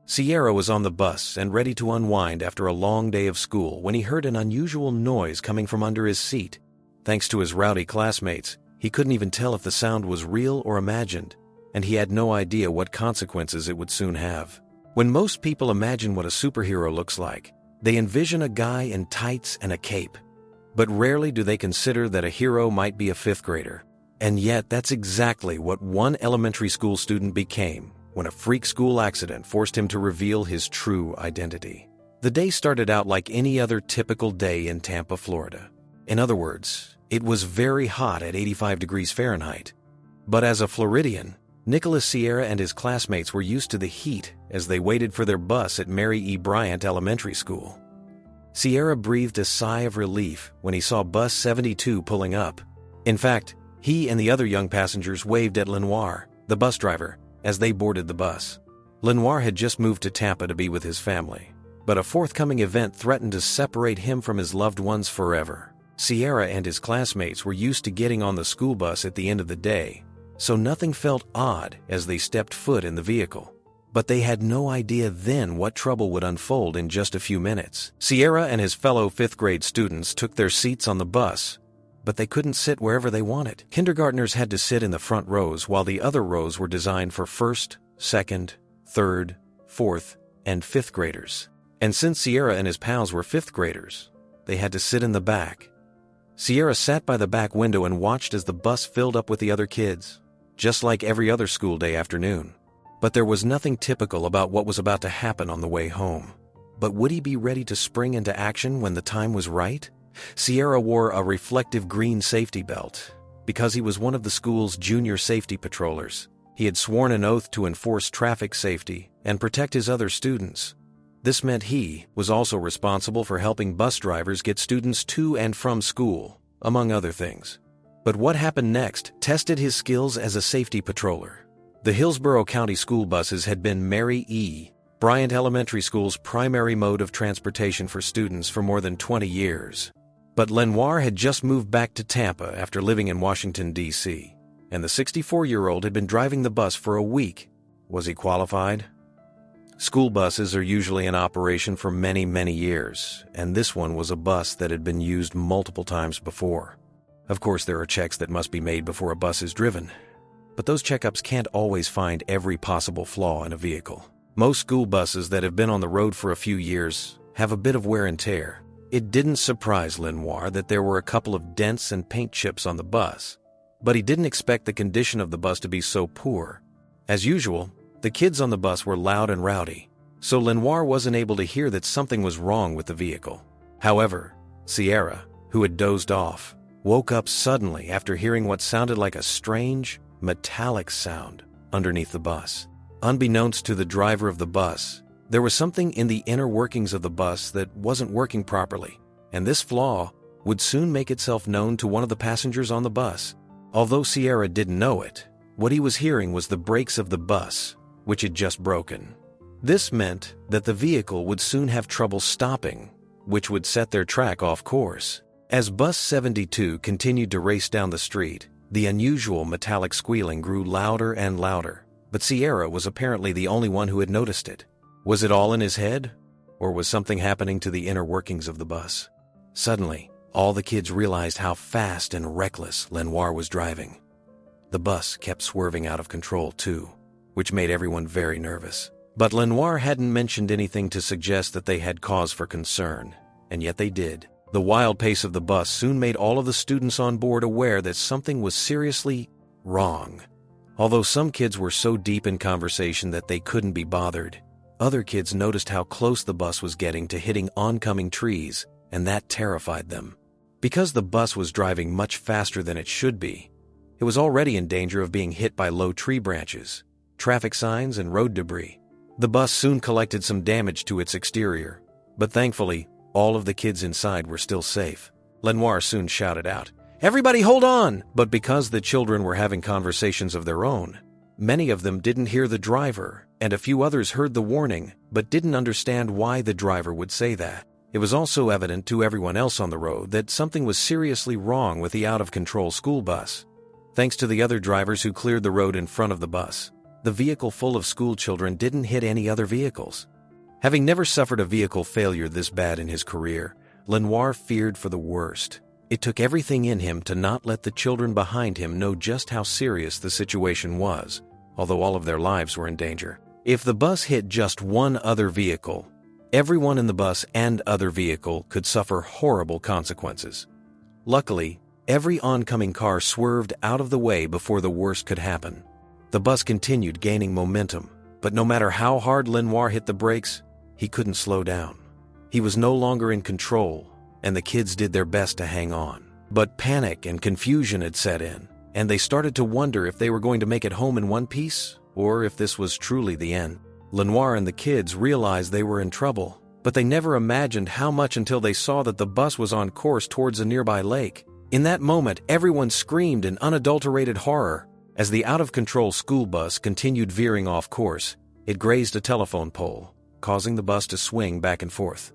Sierra was on the bus and ready to unwind after a long day of school when he heard an unusual noise coming from under his seat. Thanks to his rowdy classmates, he couldn't even tell if the sound was real or imagined, and he had no idea what consequences it would soon have. When most people imagine what a superhero looks like, they envision a guy in tights and a cape. But rarely do they consider that a hero might be a fifth grader. And yet that's exactly what one elementary school student became when a freak school accident forced him to reveal his true identity. The day started out like any other typical day in Tampa, Florida. In other words, it was very hot at 85 degrees Fahrenheit. But as a Floridian, Nicholas Sierra and his classmates were used to the heat as they waited for their bus at Mary E. Bryant Elementary School. Sierra breathed a sigh of relief when he saw Bus 72 pulling up. In fact, he and the other young passengers waved at Lenoir, the bus driver, as they boarded the bus. Lenoir had just moved to Tampa to be with his family, but a forthcoming event threatened to separate him from his loved ones forever. Sierra and his classmates were used to getting on the school bus at the end of the day, so nothing felt odd as they stepped foot in the vehicle. But they had no idea then what trouble would unfold in just a few minutes. Sierra and his fellow fifth-grade students took their seats on the bus, but they couldn't sit wherever they wanted. Kindergartners had to sit in the front rows while the other rows were designed for first, second, third, fourth, and fifth graders. And since Sierra and his pals were fifth graders, they had to sit in the back. Sierra sat by the back window and watched as the bus filled up with the other kids, just like every other school day afternoon. But there was nothing typical about what was about to happen on the way home. But would he be ready to spring into action when the time was right? Sierra wore a reflective green safety belt because he was one of the school's junior safety patrollers. He had sworn an oath to enforce traffic safety and protect his other students. This meant he was also responsible for helping bus drivers get students to and from school, among other things. But what happened next tested his skills as a safety patroller. The Hillsborough County school buses had been Mary E. Bryant Elementary School's primary mode of transportation for students for more than 20 years. But Lenoir had just moved back to Tampa after living in Washington, D.C., and the 64-year-old had been driving the bus for a week. Was he qualified? School buses are usually in operation for many, many years, and this one was a bus that had been used multiple times before. Of course, there are checks that must be made before a bus is driven, but those checkups can't always find every possible flaw in a vehicle. Most school buses that have been on the road for a few years have a bit of wear and tear. It didn't surprise Lenoir that there were a couple of dents and paint chips on the bus, but he didn't expect the condition of the bus to be so poor. As usual, the kids on the bus were loud and rowdy, so Lenoir wasn't able to hear that something was wrong with the vehicle. However, Sierra, who had dozed off, woke up suddenly after hearing what sounded like a strange, metallic sound underneath the bus. Unbeknownst to the driver of the bus, there was something in the inner workings of the bus that wasn't working properly, and this flaw would soon make itself known to one of the passengers on the bus. Although Sierra didn't know it, what he was hearing was the brakes of the bus, which had just broken. This meant that the vehicle would soon have trouble stopping, which would set their track off course. As Bus 72 continued to race down the street, the unusual metallic squealing grew louder and louder, but Sierra was apparently the only one who had noticed it. Was it all in his head, or was something happening to the inner workings of the bus? Suddenly, all the kids realized how fast and reckless Lenoir was driving. The bus kept swerving out of control too, which made everyone very nervous. But Lenoir hadn't mentioned anything to suggest that they had cause for concern, and yet they did. The wild pace of the bus soon made all of the students on board aware that something was seriously wrong. Although some kids were so deep in conversation that they couldn't be bothered, other kids noticed how close the bus was getting to hitting oncoming trees, and that terrified them. Because the bus was driving much faster than it should be, it was already in danger of being hit by low tree branches, traffic signs, and road debris. The bus soon collected some damage to its exterior, but thankfully, all of the kids inside were still safe. Lenoir soon shouted out, "Everybody hold on!" But because the children were having conversations of their own, many of them didn't hear the driver, and a few others heard the warning but didn't understand why the driver would say that. It was also evident to everyone else on the road that something was seriously wrong with the out-of-control school bus. Thanks to the other drivers who cleared the road in front of the bus, the vehicle full of school children didn't hit any other vehicles. Having never suffered a vehicle failure this bad in his career, Lenoir feared for the worst. It took everything in him to not let the children behind him know just how serious the situation was, although all of their lives were in danger. If the bus hit just one other vehicle, everyone in the bus and other vehicle could suffer horrible consequences. Luckily, every oncoming car swerved out of the way before the worst could happen. The bus continued gaining momentum, but no matter how hard Lenoir hit the brakes, he couldn't slow down. He was no longer in control, and the kids did their best to hang on. But panic and confusion had set in, and they started to wonder if they were going to make it home in one piece, or if this was truly the end. Lenoir and the kids realized they were in trouble, but they never imagined how much until they saw that the bus was on course towards a nearby lake. In that moment, everyone screamed in unadulterated horror. As the out-of-control school bus continued veering off course, it grazed a telephone pole, causing the bus to swing back and forth.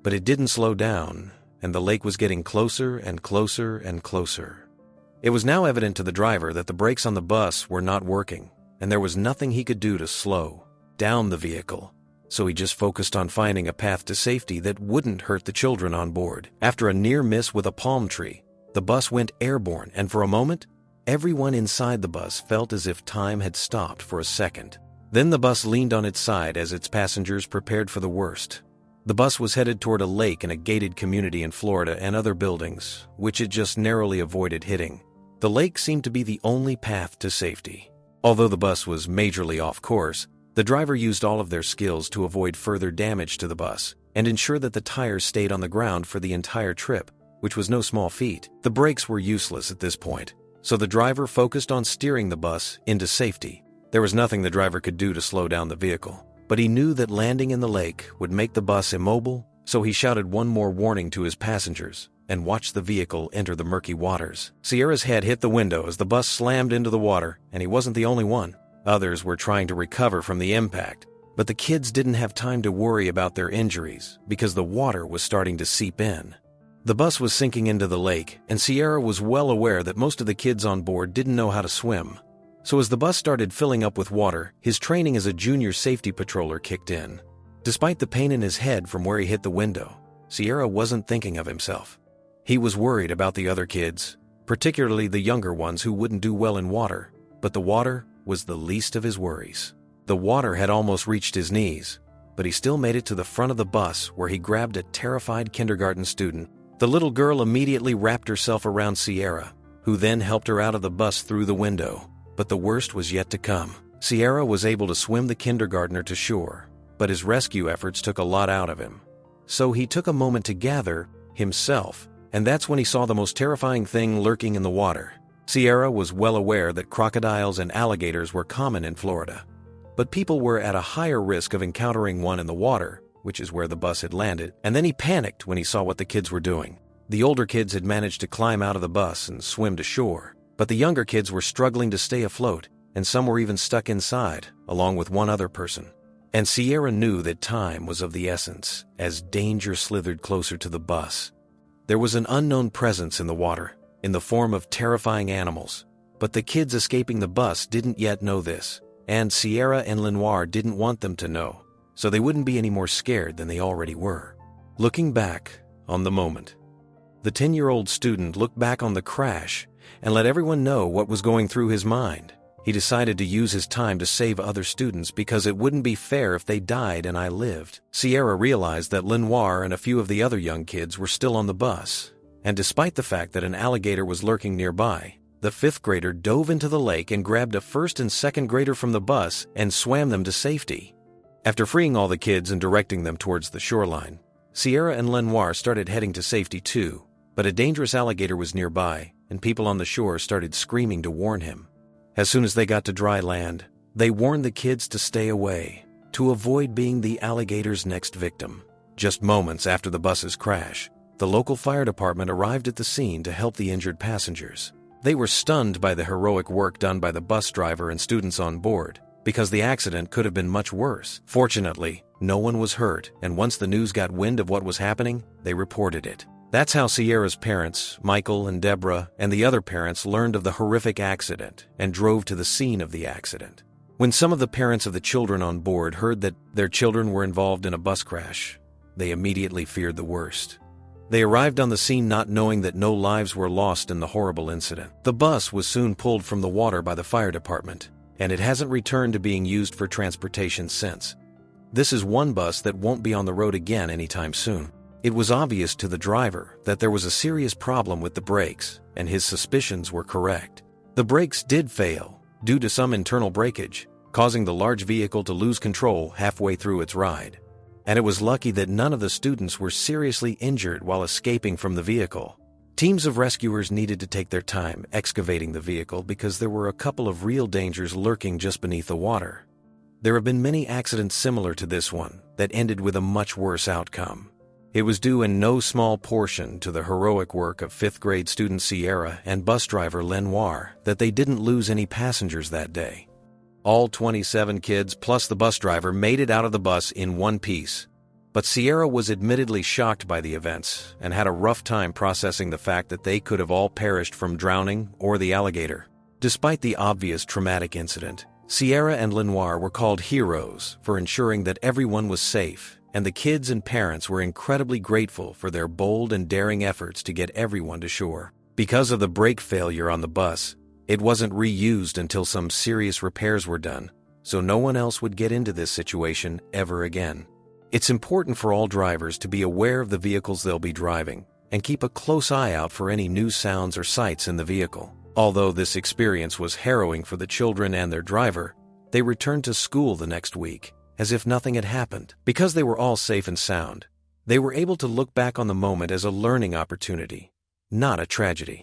But it didn't slow down, and the lake was getting closer and closer and closer. It was now evident to the driver that the brakes on the bus were not working, and there was nothing he could do to slow down the vehicle, so he just focused on finding a path to safety that wouldn't hurt the children on board. After a near miss with a palm tree, the bus went airborne, and for a moment, everyone inside the bus felt as if time had stopped for a second. Then the bus leaned on its side as its passengers prepared for the worst. The bus was headed toward a lake in a gated community in Florida and other buildings, which it just narrowly avoided hitting. The lake seemed to be the only path to safety. Although the bus was majorly off course, the driver used all of their skills to avoid further damage to the bus and ensure that the tires stayed on the ground for the entire trip, which was no small feat. The brakes were useless at this point, so the driver focused on steering the bus into safety. There was nothing the driver could do to slow down the vehicle, but he knew that landing in the lake would make the bus immobile, so he shouted one more warning to his passengers and watched the vehicle enter the murky waters. Sierra's head hit the window as the bus slammed into the water, and he wasn't the only one. Others were trying to recover from the impact, but the kids didn't have time to worry about their injuries because the water was starting to seep in. The bus was sinking into the lake, and Sierra was well aware that most of the kids on board didn't know how to swim. So as the bus started filling up with water, his training as a junior safety patroller kicked in. Despite the pain in his head from where he hit the window, Sierra wasn't thinking of himself. He was worried about the other kids, particularly the younger ones who wouldn't do well in water, but the water was the least of his worries. The water had almost reached his knees, but he still made it to the front of the bus where he grabbed a terrified kindergarten student. The little girl immediately wrapped herself around Sierra, who then helped her out of the bus through the window. But the worst was yet to come. Sierra was able to swim the kindergartner to shore, but his rescue efforts took a lot out of him. So he took a moment to gather himself, and that's when he saw the most terrifying thing lurking in the water. Sierra was well aware that crocodiles and alligators were common in Florida, but people were at a higher risk of encountering one in the water, which is where the bus had landed, and then he panicked when he saw what the kids were doing. The older kids had managed to climb out of the bus and swim to shore, but the younger kids were struggling to stay afloat, and some were even stuck inside, along with one other person. And Sierra knew that time was of the essence as danger slithered closer to the bus. There was an unknown presence in the water, in the form of terrifying animals, but the kids escaping the bus didn't yet know this, and Sierra and Lenoir didn't want them to know, so they wouldn't be any more scared than they already were. Looking back on the moment, the 10-year-old student looked back on the crash and let everyone know what was going through his mind. He decided to use his time to save other students because it wouldn't be fair if they died and I lived. Sierra realized that Lenoir and a few of the other young kids were still on the bus, and despite the fact that an alligator was lurking nearby, the 5th grader dove into the lake and grabbed a 1st and 2nd grader from the bus and swam them to safety. After freeing all the kids and directing them towards the shoreline, Sierra and Lenoir started heading to safety too, but a dangerous alligator was nearby, and people on the shore started screaming to warn him. As soon as they got to dry land, they warned the kids to stay away, to avoid being the alligator's next victim. Just moments after the bus's crash, the local fire department arrived at the scene to help the injured passengers. They were stunned by the heroic work done by the bus driver and students on board, because the accident could have been much worse. Fortunately, no one was hurt, and once the news got wind of what was happening, they reported it. That's how Sierra's parents, Michael and Deborah, and the other parents learned of the horrific accident and drove to the scene of the accident. When some of the parents of the children on board heard that their children were involved in a bus crash, they immediately feared the worst. They arrived on the scene not knowing that no lives were lost in the horrible incident. The bus was soon pulled from the water by the fire department, and it hasn't returned to being used for transportation since. This is one bus that won't be on the road again anytime soon. It was obvious to the driver that there was a serious problem with the brakes, and his suspicions were correct. The brakes did fail due to some internal breakage, causing the large vehicle to lose control halfway through its ride. And it was lucky that none of the students were seriously injured while escaping from the vehicle. Teams of rescuers needed to take their time excavating the vehicle because there were a couple of real dangers lurking just beneath the water. There have been many accidents similar to this one that ended with a much worse outcome. It was due in no small portion to the heroic work of 5th grade student Sierra and bus driver Lenoir that they didn't lose any passengers that day. All 27 kids plus the bus driver made it out of the bus in one piece. But Sierra was admittedly shocked by the events and had a rough time processing the fact that they could have all perished from drowning or the alligator. Despite the obvious traumatic incident, Sierra and Lenoir were called heroes for ensuring that everyone was safe, and the kids and parents were incredibly grateful for their bold and daring efforts to get everyone to shore. Because of the brake failure on the bus, it wasn't reused until some serious repairs were done, so no one else would get into this situation ever again. It's important for all drivers to be aware of the vehicles they'll be driving and keep a close eye out for any new sounds or sights in the vehicle. Although this experience was harrowing for the children and their driver, they returned to school the next week as if nothing had happened. Because they were all safe and sound, they were able to look back on the moment as a learning opportunity, not a tragedy.